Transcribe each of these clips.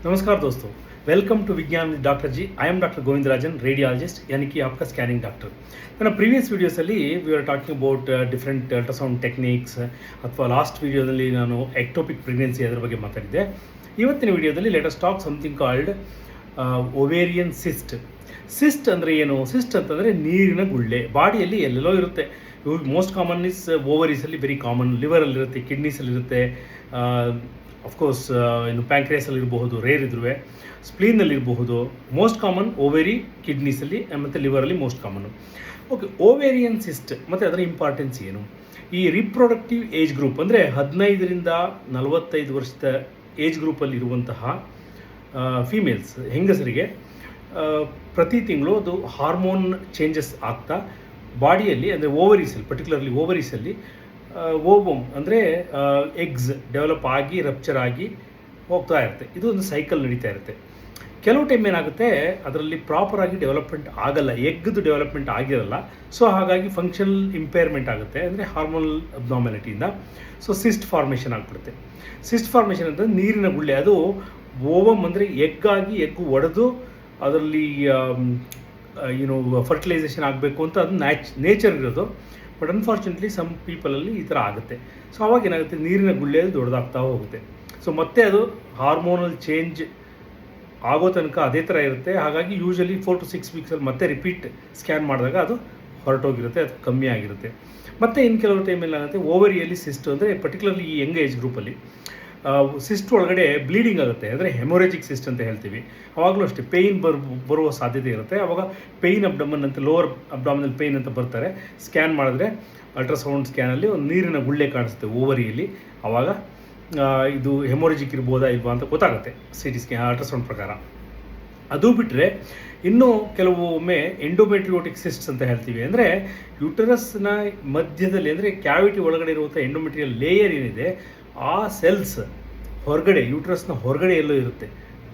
नमस्कार दोस्तों, welcome to Vigyan with doctor G. I am doctor Govindarajan, radiologist, यानी कि आपका स्कैनिंग डॉक्टर. ನನ್ನ ಪ್ರೀವಿಯಸ್ ವೀಡಿಯೋಸಲ್ಲಿ we are talking about different ultrasound techniques, ಅಥವಾ ಲಾಸ್ಟ್ ವೀಡಿಯೋದಲ್ಲಿ ನಾನು ಎಕ್ಟೋಪಿಕ್ ಪ್ರೆಗ್ನೆನ್ಸಿ ಅದರ ಬಗ್ಗೆ ಮಾತಾಡಿದ್ದೆ. ಇವತ್ತಿನ ವೀಡಿಯೋದಲ್ಲಿ let us talk something called ovarian cyst. Cyst ಅಂದರೆ ಏನು? ಸಿಸ್ಟ್ ಅಂತಂದರೆ ನೀರಿನ ಗುಳ್ಳೆ. ಬಾಡಿಯಲ್ಲಿ ಎಲ್ಲೆಲ್ಲೋ ಇರುತ್ತೆ. ಮೋಸ್ಟ್ ಕಾಮನ್ ಇಸ್ ಓವರೀಸಲ್ಲಿ ವೆರಿ ಕಾಮನ್, ಲಿವರಲ್ಲಿರುತ್ತೆ, ಕಿಡ್ನೀಸಲ್ಲಿರುತ್ತೆ, ಅಫ್ಕೋರ್ಸ್ ಇನ್ನು ಪ್ಯಾಂಕ್ರಿಯಾಸಲ್ಲಿರಬಹುದು, ರೇರ್ ಇದ್ರೂ ಸ್ಪ್ಲೀನಲ್ಲಿರಬಹುದು. ಮೋಸ್ಟ್ ಕಾಮನ್ ಓವೇರಿ, ಕಿಡ್ನೀಸಲ್ಲಿ ಮತ್ತು ಲಿವರಲ್ಲಿ ಮೋಸ್ಟ್ ಕಾಮನ್ನು. ಓಕೆ, ಓವೇರಿಯನ್ ಸಿಸ್ಟ್ ಮತ್ತು ಅದರ ಇಂಪಾರ್ಟೆನ್ಸ್ ಏನು? ಈ ರಿಪ್ರೊಡಕ್ಟಿವ್ ಏಜ್ ಗ್ರೂಪ್ ಅಂದರೆ 15ರಿಂದ 45 ವರ್ಷದ ಏಜ್ ಗ್ರೂಪಲ್ಲಿ ಇರುವಂತಹ ಫೀಮೇಲ್ಸ್, ಹೆಂಗಸರಿಗೆ ಪ್ರತಿ ತಿಂಗಳು ಅದು ಹಾರ್ಮೋನ್ ಚೇಂಜಸ್ ಆಗ್ತಾ ಬಾಡಿಯಲ್ಲಿ, ಅಂದರೆ ಓವರೀಸಲ್ಲಿ, ಪರ್ಟಿಕ್ಯುಲರ್ಲಿ ಓವರೀಸಲ್ಲಿ ಓವಮ್ ಅಂದರೆ ಎಗ್ಸ್ ಡೆವಲಪ್ ಆಗಿ ರಪ್ಚರ್ ಆಗಿ ಹೋಗ್ತಾ ಇರುತ್ತೆ. ಇದು ಒಂದು ಸೈಕಲ್ ನಡೀತಾ ಇರುತ್ತೆ. ಕೆಲವು ಟೈಮ್ ಏನಾಗುತ್ತೆ, ಅದರಲ್ಲಿ ಪ್ರಾಪರಾಗಿ ಡೆವಲಪ್ಮೆಂಟ್ ಆಗಲ್ಲ, ಎಗ್ದು ಡೆವಲಪ್ಮೆಂಟ್ ಆಗಿರಲ್ಲ. ಸೊ ಹಾಗಾಗಿ ಫಂಕ್ಷನಲ್ ಇಂಪೇರ್ಮೆಂಟ್ ಆಗುತ್ತೆ, ಅಂದರೆ ಹಾರ್ಮೋನಲ್ ಅಬ್ನಾರ್ಮ್ಯಾಲಿಟಿಯಿಂದ. ಸೊ ಸಿಸ್ಟ್ ಫಾರ್ಮೇಷನ್ ಆಗಿಬಿಡುತ್ತೆ. ಸಿಸ್ಟ್ ಫಾರ್ಮೇಷನ್ ಅಂದರೆ ನೀರಿನ ಗುಳ್ಳೆ. ಅದು ಓವಮ್ ಅಂದರೆ ಎಗ್ಗಾಗಿ ಎಗ್ಗು ಒಡೆದು ಅದರಲ್ಲಿ ಫರ್ಟಿಲೈಸೇಷನ್ ಆಗಬೇಕು ಅಂತ ಅದು ನೇಚರ್ ಇರೋದು. ಬಟ್ ಅನ್ಫಾರ್ಚುನೇಟ್ಲಿ ಸಮ್ ಪೀಪಲಲ್ಲಿ ಈ ಥರ ಆಗುತ್ತೆ. ಸೊ ಅವಾಗ ಏನಾಗುತ್ತೆ, ನೀರಿನ ಗುಳ್ಳೆಯಲ್ಲಿ ದೊಡ್ಡದಾಗ್ತಾ ಹೋಗುತ್ತೆ. ಸೊ ಮತ್ತೆ ಅದು ಹಾರ್ಮೋನಲ್ ಚೇಂಜ್ ಆಗೋ ತನಕ ಅದೇ ಥರ ಇರುತ್ತೆ. ಹಾಗಾಗಿ ಯೂಶಲಿ 4 to 6 ವೀಕ್ಸಲ್ಲಿ ಮತ್ತೆ ರಿಪೀಟ್ ಸ್ಕ್ಯಾನ್ ಮಾಡಿದಾಗ ಅದು ಹೊರಟೋಗಿರುತ್ತೆ, ಅದು ಕಮ್ಮಿ ಆಗಿರುತ್ತೆ. ಮತ್ತು ಇನ್ನು ಕೆಲವು ಟೈಮಲ್ಲಿ ಏನಾಗುತ್ತೆ, ಓವರಿಯಲ್ಲಿ ಸಿಸ್ಟ್ ಅಂದರೆ ಪರ್ಟಿಕ್ಯುಲರ್ಲಿ ಈ ಯಂಗ್ ಏಜ್ ಗ್ರೂಪಲ್ಲಿ ಸಿಸ್ಟ್ ಒಳಗಡೆ ಬ್ಲೀಡಿಂಗ್ ಆಗುತ್ತೆ, ಅಂದರೆ ಹೆಮೊರೇಜಿಕ್ ಸಿಸ್ಟ್ ಅಂತ ಹೇಳ್ತೀವಿ. ಆವಾಗಲೂ ಅಷ್ಟೇ ಪೇಯ್ನ್ ಬರುವ ಸಾಧ್ಯತೆ ಇರುತ್ತೆ. ಆವಾಗ ಪೇಯ್ನ್ ಅಬ್ಡಮನ್ ಅಂತ, ಲೋವರ್ ಅಬ್ಡಾಮಿನಲ್ ಪೇಯ್ನ್ ಅಂತ ಬರ್ತಾರೆ. ಸ್ಕ್ಯಾನ್ ಮಾಡಿದ್ರೆ ಅಲ್ಟ್ರಾಸೌಂಡ್ ಸ್ಕ್ಯಾನಲ್ಲಿ ಒಂದು ನೀರಿನ ಗುಳ್ಳೆ ಕಾಣಿಸುತ್ತೆ ಓವರಿಯಲ್ಲಿ. ಆವಾಗ ಇದು ಹೆಮೊರೇಜಿಕ್ ಇರ್ಬೋದಾ ಇಲ್ವಾ ಅಂತ ಗೊತ್ತಾಗುತ್ತೆ CT ಸ್ಕ್ಯಾನ್, ಅಲ್ಟ್ರಾಸೌಂಡ್ ಪ್ರಕಾರ. ಅದು ಬಿಟ್ಟರೆ ಇನ್ನೂ ಕೆಲವೊಮ್ಮೆ ಎಂಡೋಮೆಟ್ರಿಯೋಟಿಕ್ ಸಿಸ್ಟ್ಸ್ ಅಂತ ಹೇಳ್ತೀವಿ. ಅಂದರೆ ಯೂಟರಸ್ನ ಮಧ್ಯದಲ್ಲಿ, ಅಂದರೆ ಕ್ಯಾವಿಟಿ ಒಳಗಡೆ ಇರುವಂಥ ಎಂಡೋಮೆಟ್ರಿಯಲ್ ಲೇಯರ್ ಏನಿದೆ, ಆ ಸೆಲ್ಸ್ ಹೊರಗಡೆ, ಯೂಟ್ರಸ್ನ ಹೊರಗಡೆ ಎಲ್ಲೋ ಇರುತ್ತೆ.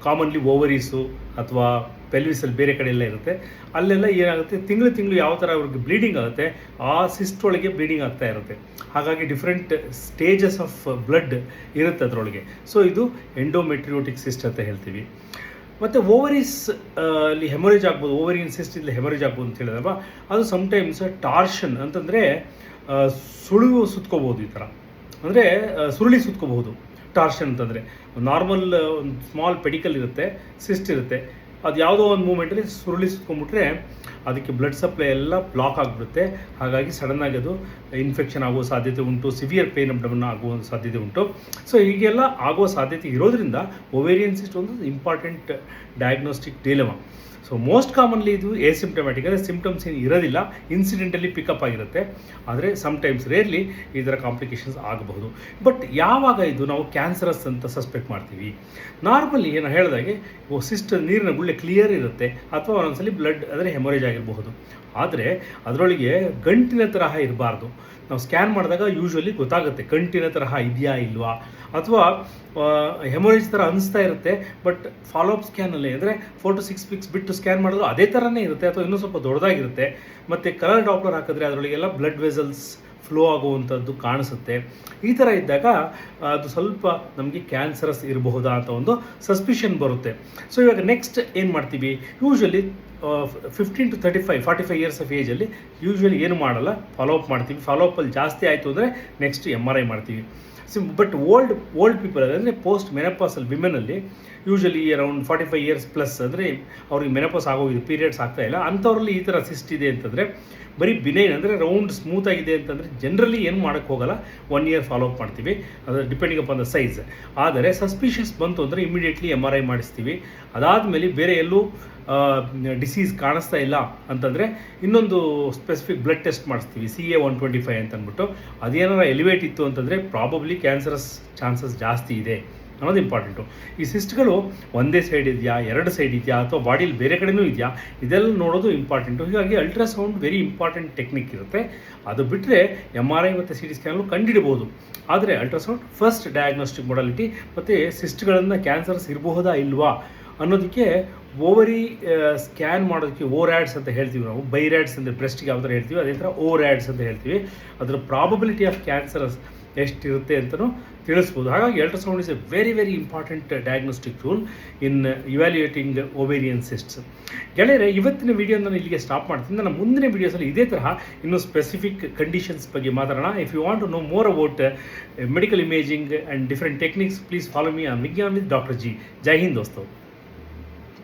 ಕಾಮನ್ಲಿ ಓವರೀಸು ಅಥವಾ ಪೆಲ್ವಿಸಲ್ಲಿ ಬೇರೆ ಕಡೆ ಎಲ್ಲ ಇರುತ್ತೆ. ಅಲ್ಲೆಲ್ಲ ಏನಾಗುತ್ತೆ, ತಿಂಗಳು ಯಾವ ಥರ ಅವ್ರಿಗೆ ಬ್ಲೀಡಿಂಗ್ ಆಗುತ್ತೆ, ಆ ಸಿಸ್ಟ್ ಒಳಗೆ ಬ್ಲೀಡಿಂಗ್ ಆಗ್ತಾ ಇರುತ್ತೆ. ಹಾಗಾಗಿ ಡಿಫ್ರೆಂಟ್ ಸ್ಟೇಜಸ್ ಆಫ್ ಬ್ಲಡ್ ಇರುತ್ತೆ ಅದರೊಳಗೆ. ಸೊ ಇದು ಎಂಡೋಮೆಟ್ರಿಯೋಟಿಕ್ ಸಿಸ್ಟ್ ಅಂತ ಹೇಳ್ತೀವಿ. ಮತ್ತು ಓವರೀಸ್ ಅಲ್ಲಿ ಹೆಮೊರೇಜ್ ಆಗ್ಬೋದು, ಓವರಿಯನ್ ಸಿಸ್ಟ್ ಇಲ್ಲಿ ಹೆಮೊರೇಜ್ ಆಗ್ಬೋದು ಅಂತ ಹೇಳಿದಲ್ವ. ಅದು ಸಮ್ಟೈಮ್ಸ್ ಟಾರ್ಷನ್ ಅಂತಂದರೆ ಸುಳಿವು ಸುತ್ಕೋಬೋದು, ಈ ಥರ ಅಂದರೆ ಸುರುಳಿ ಸುತ್ಕೋಬಹುದು. ಟಾರ್ಷನ್ ಅಂತಂದರೆ ನಾರ್ಮಲ್ ಒಂದು ಸ್ಮಾಲ್ ಪೆಡಿಕಲ್ ಇರುತ್ತೆ, ಸಿಸ್ಟ್ ಇರುತ್ತೆ, ಅದು ಯಾವುದೋ ಒಂದು ಮೂಮೆಂಟಲ್ಲಿ ಸುರುಳಿ ಸುತ್ಕೊಂಡ್ಬಿಟ್ರೆ ಅದಕ್ಕೆ ಬ್ಲಡ್ ಸಪ್ಲೈ ಎಲ್ಲ ಬ್ಲಾಕ್ ಆಗಿಬಿಡುತ್ತೆ. ಹಾಗಾಗಿ ಸಡನ್ನಾಗಿ ಅದು ಇನ್ಫೆಕ್ಷನ್ ಆಗುವ ಸಾಧ್ಯತೆ ಉಂಟು, ಸಿವಿಯರ್ ಪೇನ್ ಅಬ್ಡಮನ್ ಆಗುವ ಸಾಧ್ಯತೆ ಉಂಟು. ಸೊ ಹೀಗೆಲ್ಲ ಆಗುವ ಸಾಧ್ಯತೆ ಇರೋದ್ರಿಂದ ಓವೇರಿಯನ್ ಸಿಸ್ಟ್ ಒಂದು important diagnostic dilemma. So most commonly ಇದು ಎಸಿಂಪ್ಟಮ್ಯಾಟಿಕ್, ಅಂದರೆ ಸಿಂಪ್ಟಮ್ಸ್ ಏನು ಇರೋದಿಲ್ಲ, ಇನ್ಸಿಡೆಂಟಲ್ಲಿ ಪಿಕಪ್ ಆಗಿರುತ್ತೆ. ಆದರೆ ಸಮ್ಟೈಮ್ಸ್ ರೇರ್ಲಿ ಈ ಥರ ಕಾಂಪ್ಲಿಕೇಶನ್ಸ್ ಆಗಬಹುದು. ಬಟ್ ಯಾವಾಗ ಇದು ನಾವು ಕ್ಯಾನ್ಸರಸ್ ಅಂತ ಸಸ್ಪೆಕ್ಟ್ ಮಾಡ್ತೀವಿ? ನಾರ್ಮಲಿ ಏನು ಹೇಳಿದಾಗೆ ಸಿಸ್ಟ್ ನೀರಿನ ಗುಳ್ಳೆ ಕ್ಲಿಯರ್ ಇರುತ್ತೆ, ಅಥವಾ ಒಂದೊಂದ್ಸಲಿ ಬ್ಲಡ್ ಅಂದರೆ ಹೆಮೊರೇಜ್ ಆಗಿರಬಹುದು. ಆದರೆ ಅದರೊಳಗೆ ಗಂಟಿನ ತರಹ ಇರಬಾರ್ದು. ನಾವು ಸ್ಕ್ಯಾನ್ ಮಾಡಿದಾಗ ಯೂಶ್ವಲಿ ಗೊತ್ತಾಗುತ್ತೆ ಗಂಟಿನ ತರಹ ಇದೆಯಾ ಇಲ್ವಾ, ಅಥವಾ ಹೆಮೊರೇಜ್ ಥರ ಅನಿಸ್ತಾ ಇರುತ್ತೆ. ಬಟ್ ಫಾಲೋಅಪ್ ಸ್ಕ್ಯಾನಲ್ಲಿ ಅಂದರೆ 4 to 6 ವೀಕ್ಸ್ ಬಿಟ್ಟು ಸ್ಕ್ಯಾನ್ ಮಾಡೋದು ಅದೇ ಥರನೇ ಇರುತ್ತೆ, ಅಥವಾ ಇನ್ನೂ ಸ್ವಲ್ಪ ದೊಡ್ಡದಾಗಿರುತ್ತೆ. ಮತ್ತು ಕಲರ್ ಡಾಪ್ಲರ್ ಹಾಕಿದ್ರೆ ಅದರೊಳಗೆಲ್ಲ ಬ್ಲಡ್ ವೆಸಲ್ಸ್ ಫ್ಲೋ ಆಗುವಂಥದ್ದು ಕಾಣಿಸುತ್ತೆ. ಈ ಥರ ಇದ್ದಾಗ ಅದು ಸ್ವಲ್ಪ ನಮಗೆ ಕ್ಯಾನ್ಸರಸ್ ಇರಬಹುದಾ ಅಂತ ಒಂದು ಸಸ್ಪಿಷನ್ ಬರುತ್ತೆ. ಸೊ ಇವಾಗ ನೆಕ್ಸ್ಟ್ ಏನು ಮಾಡ್ತೀವಿ, ಯೂಶ್ವಲಿ 15 to 35, 45 ಇಯರ್ಸ್ ಆಫ್ ಏಜಲ್ಲಿ ಯೂಶ್ವಲಿ ಏನು ಮಾಡಲ್ಲ, ಫಾಲೋಅಪ್ ಮಾಡ್ತೀವಿ. ಫಾಲೋಅಪ್ಪಲ್ಲಿ ಜಾಸ್ತಿ ಆಯಿತು ಅಂದರೆ ನೆಕ್ಸ್ಟ್ MRI ಮಾಡ್ತೀವಿ. ಬಟ್ ಓಲ್ಡ್ ಪೀಪಲ್ ಅಂದರೆ ಪೋಸ್ಟ್ ಮೆನಪಾಸಲ್ ವಿಮೆನಲ್ಲಿ ಯೂಶ್ವಲಿ ಅರೌಂಡ್ 45 ಇಯರ್ಸ್ ಪ್ಲಸ್, ಅಂದರೆ ಅವ್ರಿಗೆ ಮೆನಪಾಸ್ ಆಗೋಗಿದೆ, ಪೀರಿಯಡ್ಸ್ ಆಗ್ತಾ ಇಲ್ಲ, ಅಂಥವ್ರಲ್ಲಿ ಈ ಥರ ಸಿಸ್ಟ್ ಇದೆ ಅಂತಂದರೆ ಬರೀ ಬಿನೈನ್, ಅಂದರೆ ರೌಂಡ್ ಸ್ಮೂತ್ ಆಗಿದೆ ಅಂತಂದರೆ ಜನರಲಿ ಏನು ಮಾಡೋಕ್ಕೆ ಹೋಗಲ್ಲ, 1 year ಫಾಲೋಅಪ್ ಮಾಡ್ತೀವಿ, ಅದು ಡಿಪೆಂಡಿಂಗ್ ಅಪಾನ್ ದ ಸೈಜ್. ಆದರೆ ಸಸ್ಪಿಷಿಯಸ್ ಬಂತು ಅಂದರೆ ಇಮಿಡಿಯೇಟ್ಲಿ MRI ಮಾಡಿಸ್ತೀವಿ. ಅದಾದಮೇಲೆ ಬೇರೆ ಎಲ್ಲೂ ಡಿಸೀಸ್ ಕಾಣಿಸ್ತಾ ಇಲ್ಲ ಅಂತಂದರೆ ಇನ್ನೊಂದು ಸ್ಪೆಸಿಫಿಕ್ ಬ್ಲಡ್ ಟೆಸ್ಟ್ ಮಾಡಿಸ್ತೀವಿ, CA-125 ಅಂತ ಅಂದ್ಬಿಟ್ಟು. ಅದೇನಾರ ಎಲಿವೇಟ್ ಇತ್ತು ಅಂತಂದರೆ ಪ್ರಾಬಬ್ಲಿ ಕ್ಯಾನ್ಸರಸ್ ಚಾನ್ಸಸ್ ಜಾಸ್ತಿ ಇದೆ ಅನ್ನೋದು ಇಂಪಾರ್ಟೆಂಟು. ಈ ಸಿಸ್ಟ್ಗಳು ಒಂದೇ ಸೈಡ್ ಇದೆಯಾ, 2 ಸೈಡ್ ಇದೆಯಾ, ಅಥವಾ ಬಾಡಿಯಲ್ಲಿ ಬೇರೆ ಕಡೆನೂ ಇದೆಯಾ, ಇದೆಲ್ಲ ನೋಡೋದು ಇಂಪಾರ್ಟೆಂಟು. ಹೀಗಾಗಿ ಅಲ್ಟ್ರಾಸೌಂಡ್ ವೆರಿ ಇಂಪಾರ್ಟೆಂಟ್ ಟೆಕ್ನಿಕ್ ಇರುತ್ತೆ. ಅದು ಬಿಟ್ಟರೆ MRI ಮತ್ತು CT ಸ್ಕ್ಯಾನಲ್ಲೂ ಕಂಡುಹಿಡ್ಬೋದು. ಆದರೆ ಅಲ್ಟ್ರಾಸೌಂಡ್ ಫಸ್ಟ್ ಡಯಾಗ್ನೋಸ್ಟಿಕ್ ಮೊಡಾಲಿಟಿ. ಮತ್ತು ಸಿಸ್ಟ್ಗಳನ್ನು ಕ್ಯಾನ್ಸರ್ಸ್ ಇರಬಹುದಾ ಇಲ್ವಾ ಅನ್ನೋದಕ್ಕೆ ಓವರಿ ಸ್ಕ್ಯಾನ್ ಮಾಡೋದಕ್ಕೆ ಓರ್ಯಾಡ್ಸ್ ಅಂತ ಹೇಳ್ತೀವಿ ನಾವು. ಬೈರ್ಯಾಡ್ಸ್ ಅಂದರೆ ಬ್ರೆಸ್ಟ್ಗೆ ಯಾವ ಥರ ಹೇಳ್ತೀವಿ, ಅದೇ ಥರ ಓರ್ಯಾಡ್ಸ್ ಅಂತ ಹೇಳ್ತೀವಿ. ಅದರ ಪ್ರಾಬಬಿಲಿಟಿ ಆಫ್ ಕ್ಯಾನ್ಸರಸ್ ಎಷ್ಟಿರುತ್ತೆ ಅಂತಲೂ ತಿಳಿಸ್ಬೋದು. ಹಾಗಾಗಿ ultrasound is a very very important diagnostic tool in evaluating ovarian cysts. ಗೆಳೆಯರೆ, ಇವತ್ತಿನ ವಿಡಿಯೋ ನಾನು ಇಲ್ಲಿಗೆ ಸ್ಟಾಪ್ ಮಾಡ್ತೀನಿ. ನನ್ನ ಮುಂದಿನ ವೀಡಿಯೋಸಲ್ಲಿ ಇದೇ ತರಹ ಇನ್ನೂ ಸ್ಪೆಸಿಫಿಕ್ ಕಂಡೀಷನ್ಸ್ ಬಗ್ಗೆ ಮಾತಾಡೋಣ. If you want to know more about medical imaging and different techniques, please follow me on Vigyan with doctor G. Jai Hind ದೋಸ್ತೋ.